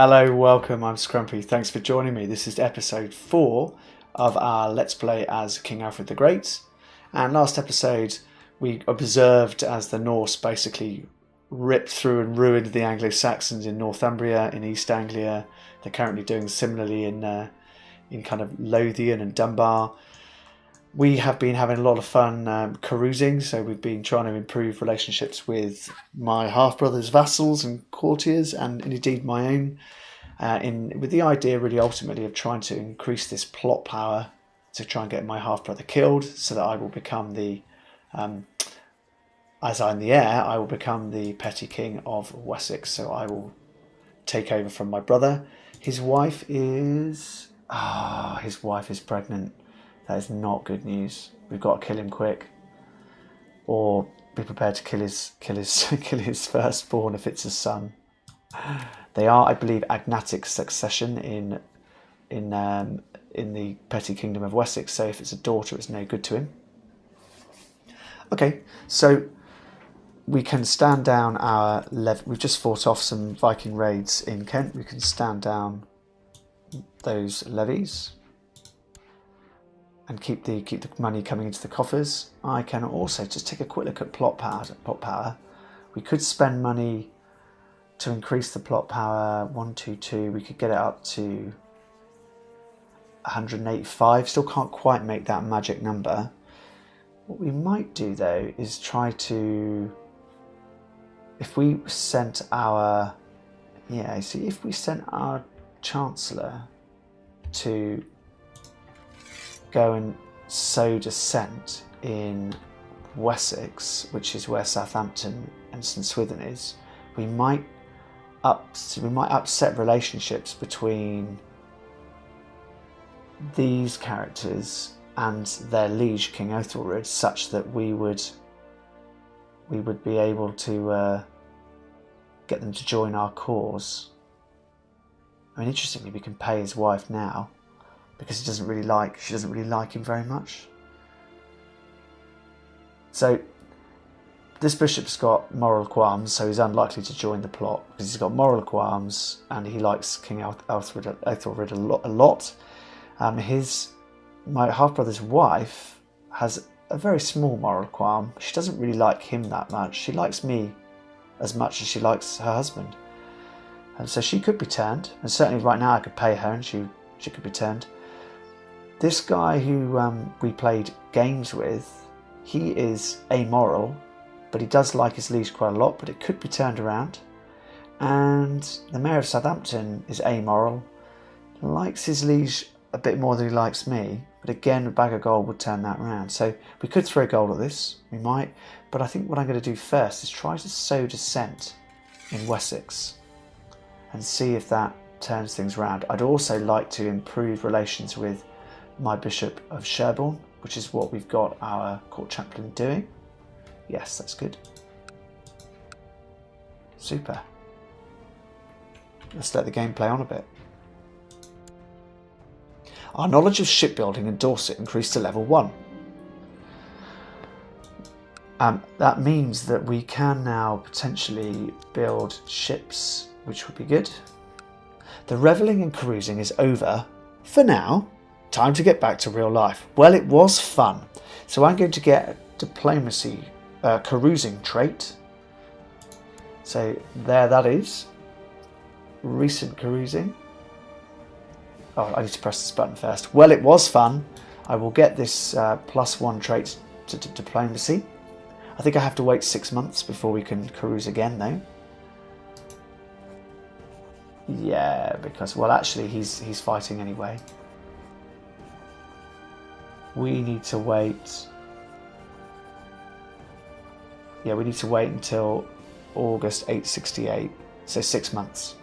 Hello, welcome, I'm Scrumpy. Thanks for joining me. This is episode 4 of our Let's Play as King Alfred the Great. And last episode we observed as the Norse basically ripped through and ruined the Anglo-Saxons in Northumbria, in East Anglia. They're currently doing similarly in kind of Lothian and Dunbar. We have been having a lot of fun carousing, so we've been trying to improve relationships with my half-brother's vassals and courtiers, and indeed my own, with the idea really ultimately of trying to increase this plot power to try and get my half-brother killed, so that I will become as I'm the heir, I will become the petty king of Wessex, so I will take over from my brother. His wife is pregnant. That is not good news. We've got to kill him quick, or be prepared to kill his firstborn if it's a son. They are, I believe, agnatic succession in the petty kingdom of Wessex. So if it's a daughter, it's no good to him. Okay, so we can stand down our We've just fought off some Viking raids in Kent. We can stand down those levies and keep the money coming into the coffers. I can also just take a quick look at plot power. We could spend money to increase the plot power 122. We could get it up to 185. Still can't quite make that magic number. What we might do though is try to, if we sent our Chancellor to go and sow dissent in Wessex, which is where Southampton and St Swithin is, we might upset relationships between these characters and their liege King Ethelred, such that we would be able to get them to join our cause. I mean, interestingly, we can pay his wife now, because she doesn't really like him very much. So this bishop's got moral qualms, so he's unlikely to join the plot because he's got moral qualms and he likes King Ethelred a lot. My half-brother's wife has a very small moral qualm. She doesn't really like him that much. She likes me as much as she likes her husband. And so she could be turned, and certainly right now I could pay her and she could be turned. This guy who we played games with, he is amoral, but he does like his liege quite a lot, but it could be turned around. And the Mayor of Southampton is amoral, likes his liege a bit more than he likes me, but again, a bag of gold would turn that around. So we could throw gold at this, we might, but I think what I'm going to do first is try to sow dissent in Wessex and see if that turns things around. I'd also like to improve relations with my Bishop of Sherborne, which is what we've got our court chaplain doing. Yes, that's good. Super. Let's let the game play on a bit. Our knowledge of shipbuilding in Dorset increased to level 1. That means that we can now potentially build ships, which would be good. The revelling and carousing is over for now. Time to get back to real life. Well, it was fun. So I'm going to get a diplomacy carousing trait. So there that is. Recent carousing. Oh, I need to press this button first. Well, it was fun. I will get this +1 trait to diplomacy. I think I have to wait 6 months before we can carouse again though. Yeah, because, well, actually he's fighting anyway. We need to wait. Yeah, we need to wait until August 868, so 6 months.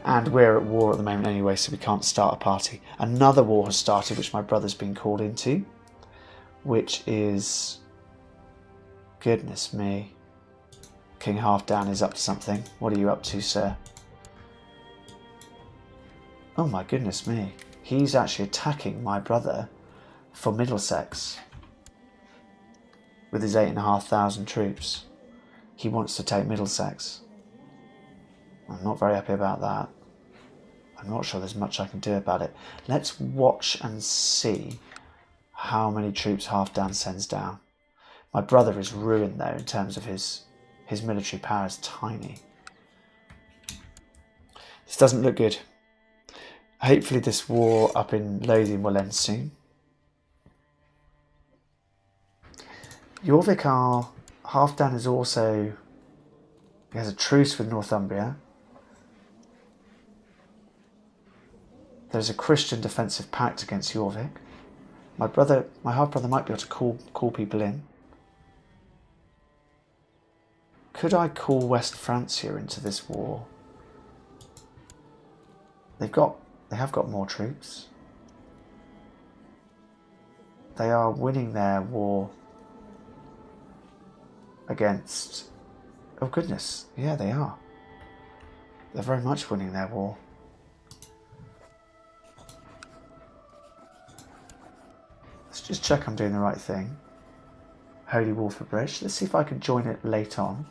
And we're at war at the moment anyway, so we can't start a party. Another war has started, which my brother's been called into, which is, goodness me, King Halfdan is up to something. What are you up to, sir? Oh my goodness me, he's actually attacking my brother for Middlesex with his 8,500 troops. He wants to take Middlesex. I'm not very happy about that. I'm not sure there's much I can do about it. Let's watch and see how many troops Halfdan sends down. My brother is ruined though in terms of his military power is tiny. This doesn't look good. Hopefully this war up in Lothian will end soon. Jorvik are... Halfdan is also... He has a truce with Northumbria. There's a Christian defensive pact against Jorvik. My half-brother might be able to call people in. Could I call West Francia into this war? They have got more troops. They are winning their war against... Oh goodness, yeah they are. They're very much winning their war. Let's just check I'm doing the right thing. Holy Wolford Bridge. Let's see if I can join it late on.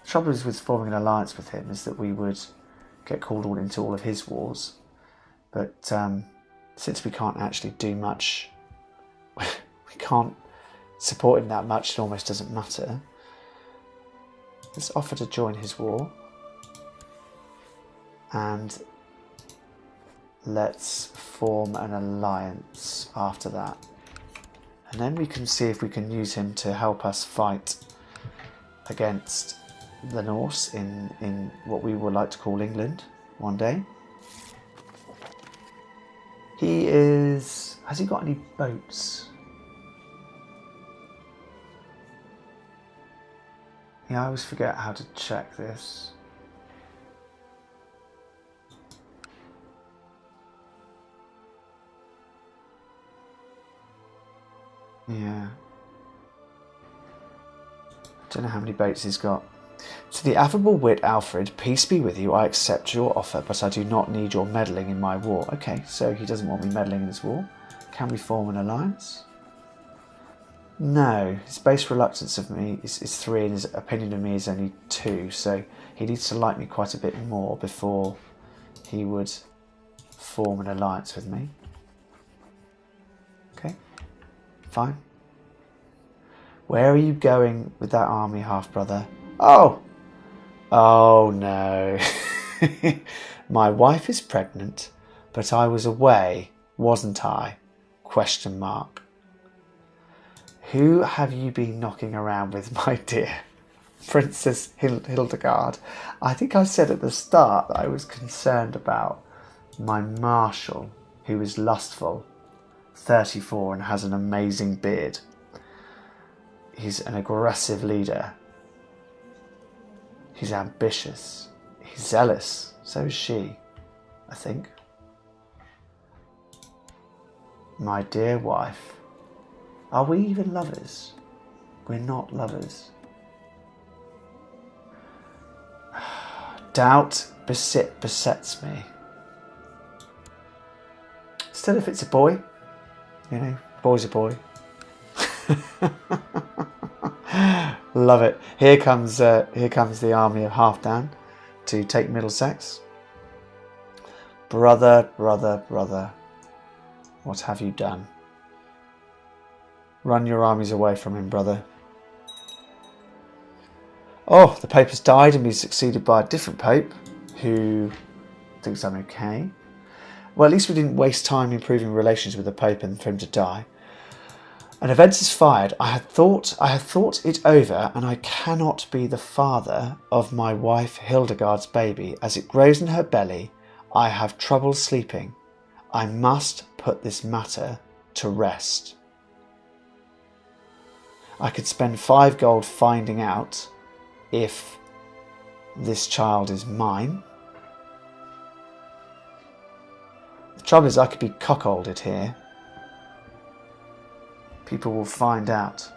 The trouble is with forming an alliance with him is that we would get called into all of his wars. But since we can't actually do much, we can't support him that much, it almost doesn't matter. Let's offer to join his war. And let's form an alliance after that. And then we can see if we can use him to help us fight against the Norse in what we would like to call England one day. He is... Has he got any boats? Yeah, I always forget how to check this. Yeah. Don't know how many boats he's got. To the affable wit Alfred, peace be with you, I accept your offer, but I do not need your meddling in my war. Okay, so he doesn't want me meddling in his war. Can we form an alliance? No, his base reluctance of me is 3 and his opinion of me is only 2, so he needs to like me quite a bit more before he would form an alliance with me. Okay, fine. Where are you going with that army, half-brother? Oh! Oh no. My wife is pregnant, but I was away, wasn't I? Question mark. Who have you been knocking around with, my dear? Princess Hildegard. I think I said at the start that I was concerned about my marshal, who is lustful, 34 and has an amazing beard. He's an aggressive leader. He's ambitious. He's zealous. So is she, I think. My dear wife. Are we even lovers? We're not lovers. Doubt besets me. Still, if it's a boy, you know, boy's a boy. Love it. Here comes the army of Halfdan to take Middlesex. Brother, brother, brother, what have you done? Run your armies away from him, brother. Oh, the Pope has died and been succeeded by a different Pope who thinks I'm okay. Well, at least we didn't waste time improving relations with the Pope and for him to die. An event is fired. I had thought it over, and I cannot be the father of my wife Hildegard's baby. As it grows in her belly, I have trouble sleeping. I must put this matter to rest. I could spend 5 gold finding out if this child is mine. The trouble is I could be cuckolded here. People will find out.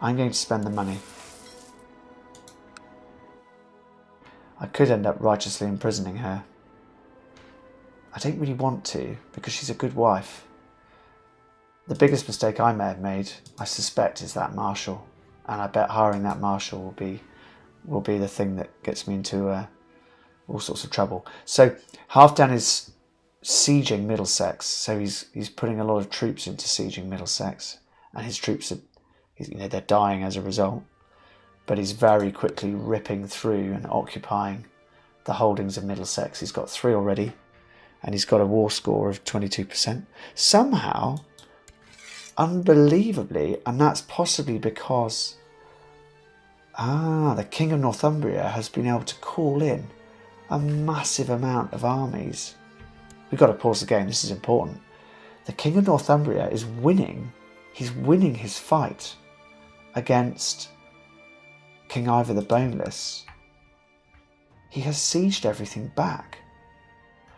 I'm going to spend the money. I could end up righteously imprisoning her. I don't really want to, because she's a good wife. The biggest mistake I may have made, I suspect, is that marshal. and I bet hiring that marshal will be the thing that gets me into all sorts of trouble. So Halfdan is sieging Middlesex, so he's putting a lot of troops into sieging Middlesex, and his troops are, they're dying as a result. But he's very quickly ripping through and occupying the holdings of Middlesex. He's got 3 already, and he's got a war score of 22%. Somehow, unbelievably, and that's possibly because the King of Northumbria has been able to call in a massive amount of armies. We've got to pause the game, this is important. The King of Northumbria is winning. He's winning his fight against King Ivor the Boneless. He has sieged everything back.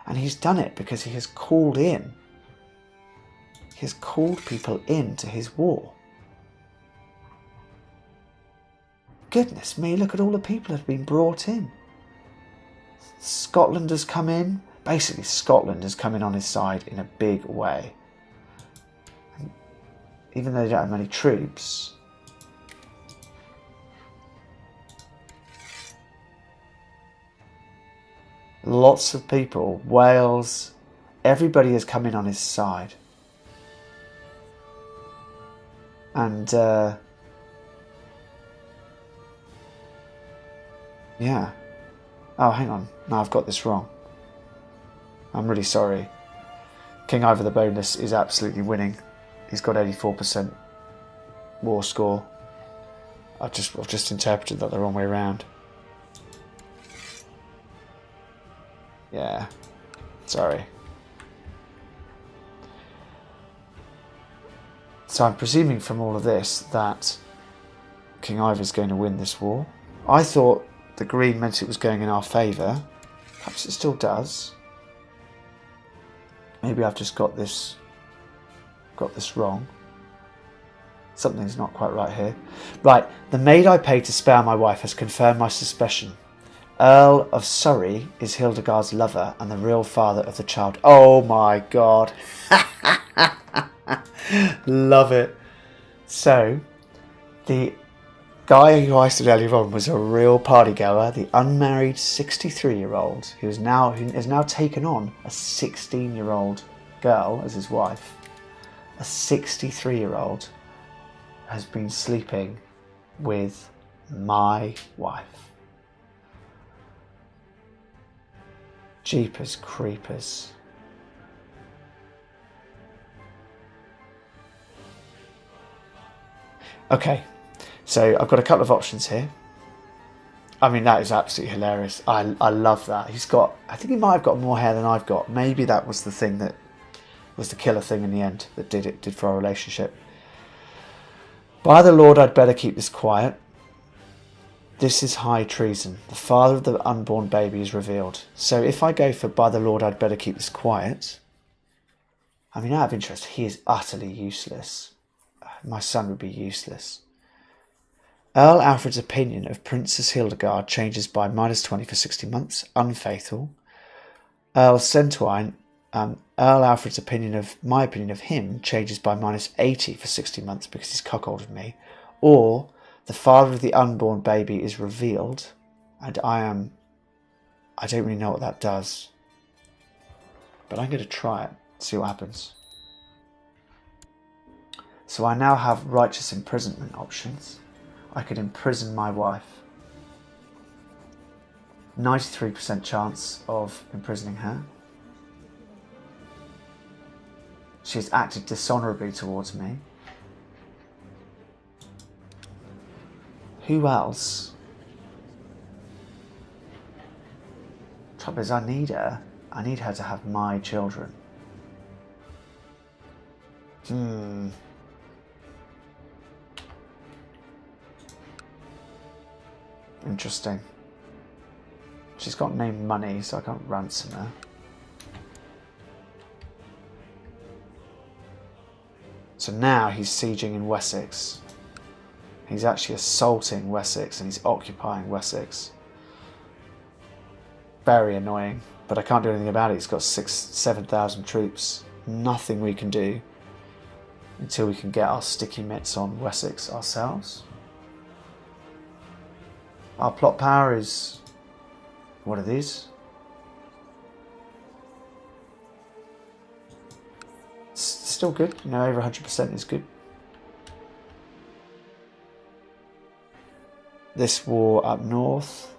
And he's done it because he has called in. He has called people into his war. Goodness me, look at all the people that have been brought in. Scotland has come in. Basically, Scotland has come in on his side in a big way. And even though they don't have many troops, lots of people, Wales, everybody has come in on his side. And yeah. Oh, hang on. No, I've got this wrong. I'm really sorry. King Ivor the Boneless is absolutely winning. He's got 84% war score. I've just interpreted that the wrong way around. Yeah. Sorry. So I'm presuming from all of this that King Ivor's going to win this war. I thought the green meant it was going in our favour. Perhaps it still does. Maybe I've just got this wrong. Something's not quite right here. Right, the maid I paid to spare my wife has confirmed my suspicion. Earl of Surrey is Hildegard's lover and the real father of the child. Oh my god. Love it. So, the guy who I said earlier on was a real party goer, the unmarried 63-year-old who has now taken on a 16-year-old girl as his wife. A 63-year-old has been sleeping with my wife. Jeepers creepers. Okay. So I've got a couple of options here. I mean, that is absolutely hilarious. I love that. I think he might have got more hair than I've got. Maybe that was the thing that was the killer thing in the end that did for our relationship. By the Lord, I'd better keep this quiet. This is high treason. The father of the unborn baby is revealed. So if I go for by the Lord, I'd better keep this quiet. I mean, out of interest, he is utterly useless. My son would be useless. Earl Alfred's opinion of Princess Hildegard changes by -20 for 60 months. Unfaithful. Earl Centwine. Earl Alfred's my opinion of him changes by -80 for 60 months because he's cuckolded me. Or the father of the unborn baby is revealed, and I don't really know what that does. But I'm going to try it, see what happens. So I now have righteous imprisonment options. I could imprison my wife. 93% chance of imprisoning her. She has acted dishonourably towards me. Who else? Trouble is, I need her. I need her to have my children. Interesting. She's got no money, so I can't ransom her. So now he's sieging in Wessex. He's actually assaulting Wessex and he's occupying Wessex. Very annoying, but I can't do anything about it. He's got 7,000 troops. Nothing we can do until we can get our sticky mitts on Wessex ourselves. Our plot power is what it is. It's still good, you know, over 100% is good. This war up north,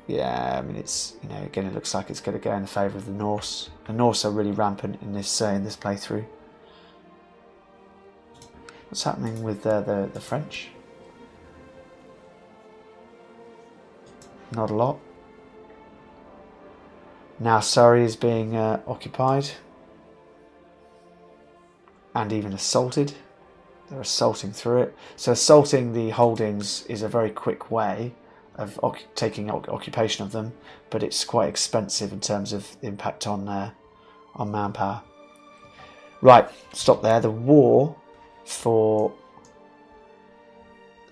yeah, I mean, it's, you know, again, it looks like it's going to go in favour of the Norse. The Norse are really rampant in this playthrough. What's happening with the French? Not a lot. Now Surrey is being occupied and even assaulted. They're assaulting through it. So assaulting the holdings is a very quick way of taking occupation of them, but it's quite expensive in terms of the impact on manpower. Right, stop there. The war for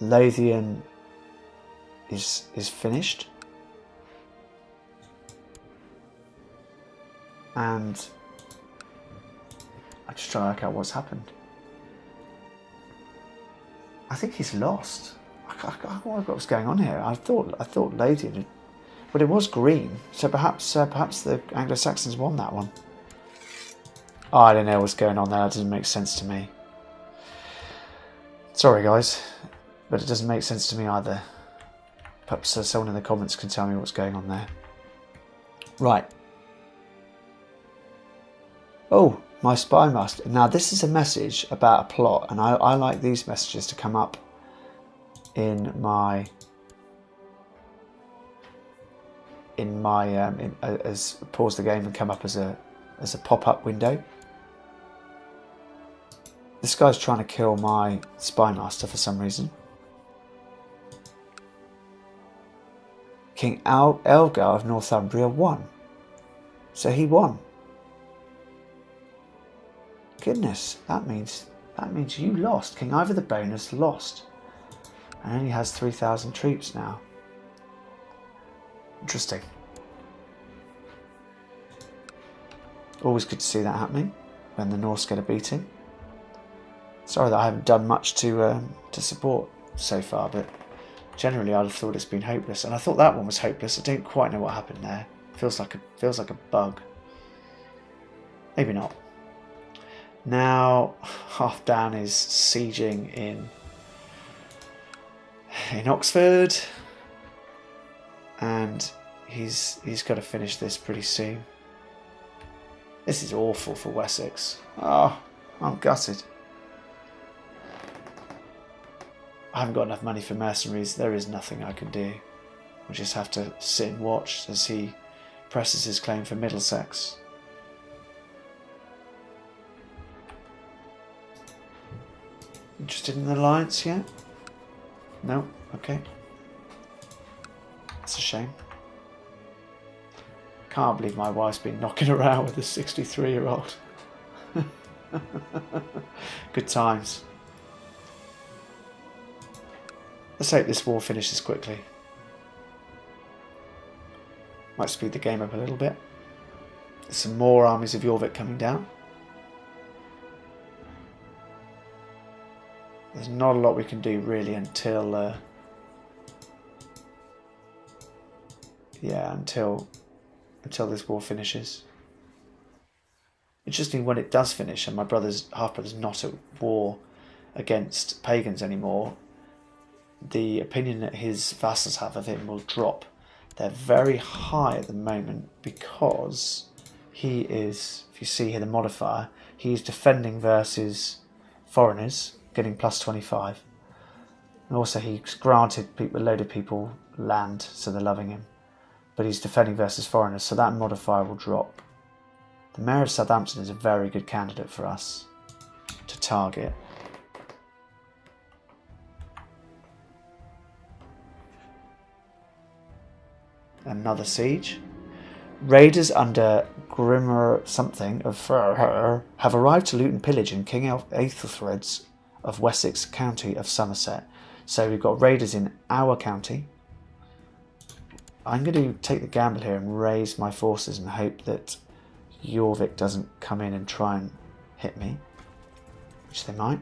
Lothian is finished, and I'm just trying to work out what's happened. I think he's lost. I can't know what's going on here. I thought Lothian, but it was green, so perhaps the Anglo-Saxons won that one. Oh, I don't know what's going on there. That doesn't make sense to me. Sorry, guys, but it doesn't make sense to me either. Perhaps someone in the comments can tell me what's going on there. Right. Oh, my spy master. Now, this is a message about a plot, and I like these messages to come up in my as pause the game and come up as a pop-up window. This guy's trying to kill my spy master for some reason. King Elgar of Northumbria won. So he won. Goodness, that means you lost. King Ivor the Bonus lost. And only has 3,000 troops now. Interesting. Always good to see that happening when the Norse get a beating. Sorry that I haven't done much to support so far, but generally I'd have thought it's been hopeless, and I thought that one was hopeless. I don't quite know what happened there. Feels like a bug. Maybe not. Now Halfdan is sieging in Oxford, and he's got to finish this pretty soon. This is awful for Wessex. Oh, I'm gutted. I haven't got enough money for mercenaries. There is nothing I can do. We'll just have to sit and watch as he presses his claim for Middlesex. Interested in the alliance yet? No? Okay. That's a shame. Can't believe my wife's been knocking around with a 63-year-old. Good times. Let's hope this war finishes quickly. Might speed the game up a little bit. There's some more armies of Jorvik coming down. There's not a lot we can do really until this war finishes. Interesting, when it does finish and my half-brother's not at war against pagans anymore, the opinion that his vassals have of him will drop. They're very high at the moment because he is, if you see here the modifier, he's defending versus foreigners, getting plus 25. And also he's granted a load of people land, so they're loving him. But he's defending versus foreigners, so that modifier will drop. The Mayor of Southampton is a very good candidate for us to target. Another siege. Raiders under Grimmer something of have arrived to loot and pillage in King Aethelred's of Wessex County of Somerset. So we've got raiders in our county. I'm going to take the gamble here and raise my forces and hope that Jorvik doesn't come in and try and hit me, which they might.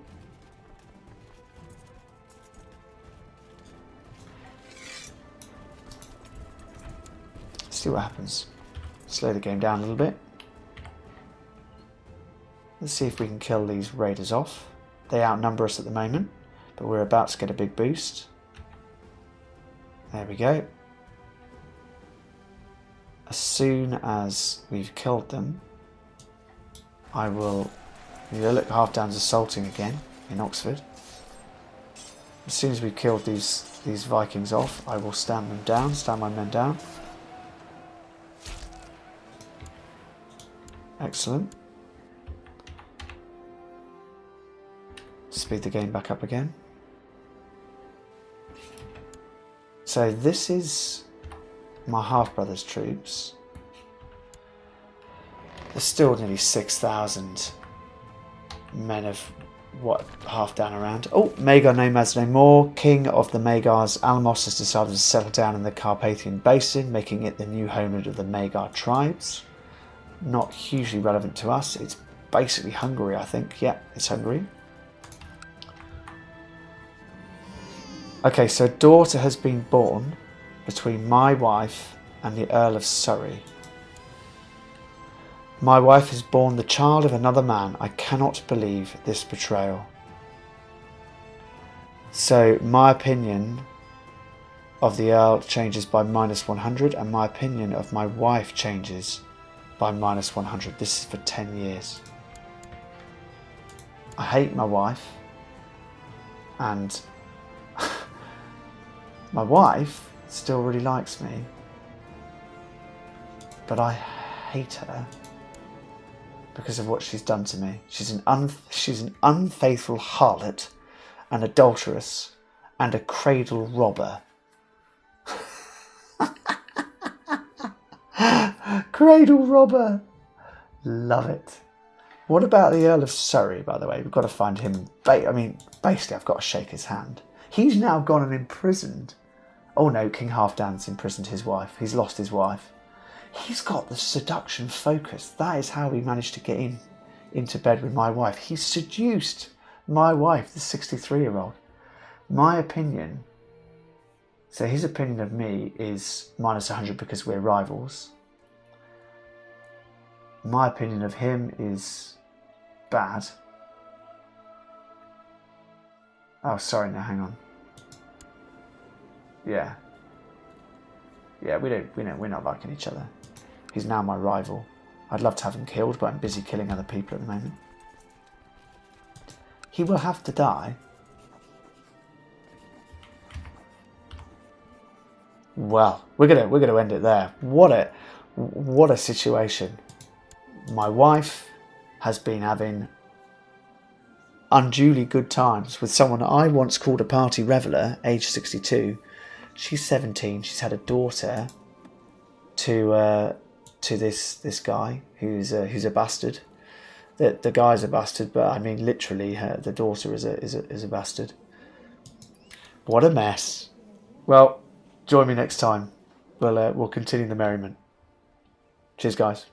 see what happens. Slow the game down a little bit. Let's see if we can kill these raiders off. They outnumber us at the moment, but we're about to get a big boost. There we go. As soon as we've killed them, I will... look, Halfdan's assaulting again in Oxford. As soon as we've killed these Vikings off, I will stand them down, stand my men down. Excellent. Speed the game back up again. So this is my half-brother's troops. There's still nearly 6,000 men of what, Halfdan around. Oh, Magar nomads no more. King of the Magars, Almos has decided to settle down in the Carpathian Basin, making it the new homeland of the Magar tribes. Not hugely relevant to us. It's basically Hungary, I think. Yeah, it's Hungary. Okay, so a daughter has been born between my wife and the Earl of Surrey. My wife has borne the child of another man. I cannot believe this betrayal. So my opinion of the Earl changes by -100 and my opinion of my wife changes by -100. This is for 10 years. I hate my wife, and my wife still really likes me, but I hate her because of what she's done to me. She's an unfaithful harlot, an adulteress, and a cradle robber. Cradle robber! Love it. What about the Earl of Surrey, by the way? We've got to find him. I mean, basically, I've got to shake his hand. He's now gone and imprisoned. Oh no, King Halfdan's imprisoned his wife. He's lost his wife. He's got the seduction focus. That is how he managed to get into bed with my wife. He seduced my wife, the 63-year-old. My opinion, so his opinion of me is -100 because we're rivals. My opinion of him is bad. Oh, sorry, now hang on. Yeah. Yeah, we're not liking each other. He's now my rival. I'd love to have him killed, but I'm busy killing other people at the moment. He will have to die. Well, we're gonna end it there. What a situation. My wife has been having unduly good times with someone I once called a party reveller, age 62. She's 17. She's had a daughter to this guy who's a bastard. The guy's a bastard, but I mean literally, the daughter is a bastard. What a mess. Well, join me next time. We'll continue the merriment. Cheers, guys.